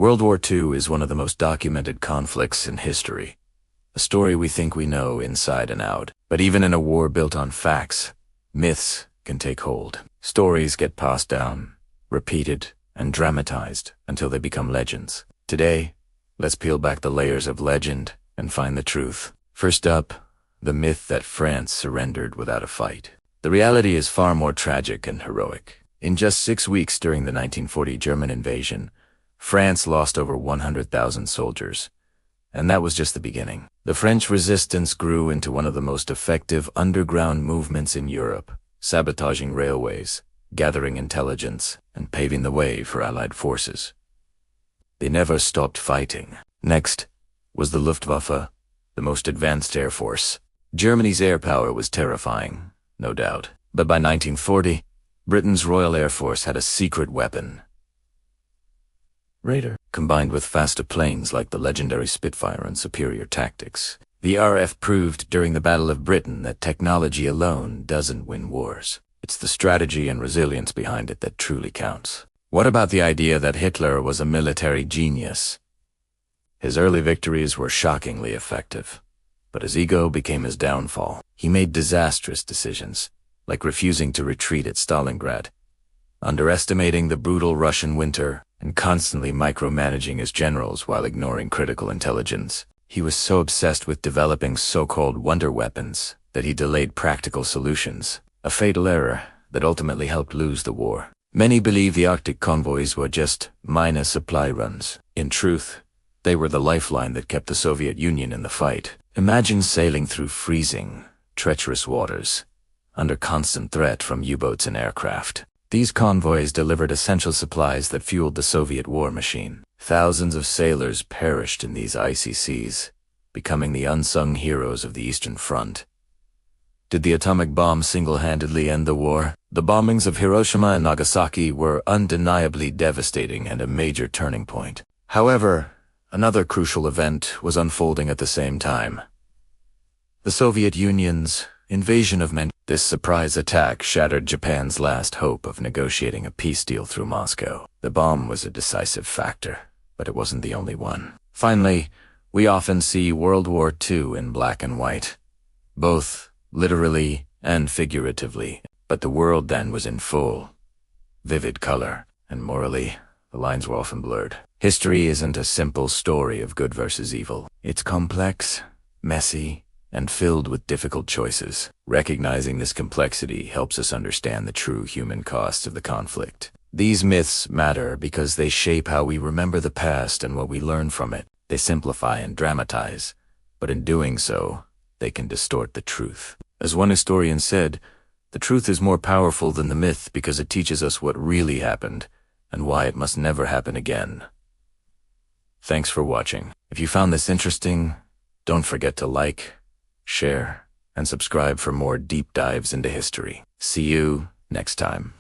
World War II is one of the most documented conflicts in history. A story we think we know inside and out. But even in a war built on facts, myths can take hold. Stories get passed down, repeated, and dramatized until they become legends. Today, let's peel back the layers of legend and find the truth. First up, the myth that France surrendered without a fight. The reality is far more tragic and heroic. In just 6 weeks during the 1940 German invasion, France lost over 100,000 soldiers. And that was just the beginning. The French resistance grew into one of the most effective underground movements in Europe, sabotaging railways, gathering intelligence, and paving the way for Allied forces. They never stopped fighting. Next was the Luftwaffe, the most advanced air force. Germany's air power was terrifying, no doubt. But by 1940, Britain's Royal Air Force had a secret weapon. Radar. Combined with faster planes like the legendary Spitfire and superior tactics, the RF proved during the Battle of Britain that technology alone doesn't win wars. It's the strategy and resilience behind it that truly counts. What about the idea that Hitler was a military genius? His early victories were shockingly effective, but his ego became his downfall. He made disastrous decisions, like refusing to retreat at Stalingrad, underestimating the brutal Russian winter, and constantly micromanaging his generals while ignoring critical intelligence. He was so obsessed with developing so-called wonder weapons that he delayed practical solutions, a fatal error that ultimately helped lose the war. Many believe the Arctic convoys were just minor supply runs. In truth, they were the lifeline that kept the Soviet Union in the fight. Imagine sailing through freezing, treacherous waters, under constant threat from U-boats and aircraft. These convoys delivered essential supplies that fueled the Soviet war machine. Thousands of sailors perished in these icy seas, becoming the unsung heroes of the Eastern Front. Did the atomic bomb single-handedly end the war? The bombings of Hiroshima and Nagasaki were undeniably devastating and a major turning point. However, another crucial event was unfolding at the same time. The Soviet Union's invasion of Manchuria. This surprise attack shattered Japan's last hope of negotiating a peace deal through Moscow. The bomb was a decisive factor, but it wasn't the only one. Finally, we often see World War II in black and white, both literally and figuratively. But the world then was in full, vivid color, and morally, the lines were often blurred. History isn't a simple story of good versus evil. It's complex, messy, and filled with difficult choices. Recognizing this complexity helps us understand the true human cost of the conflict. These myths matter because they shape how we remember the past and what we learn from it. They simplify and dramatize, but in doing so, they can distort the truth. As one historian said, the truth is more powerful than the myth because it teaches us what really happened and why it must never happen again. Thanks for watching. If you found this interesting, don't forget to like, share, and subscribe for more deep dives into history. See you next time.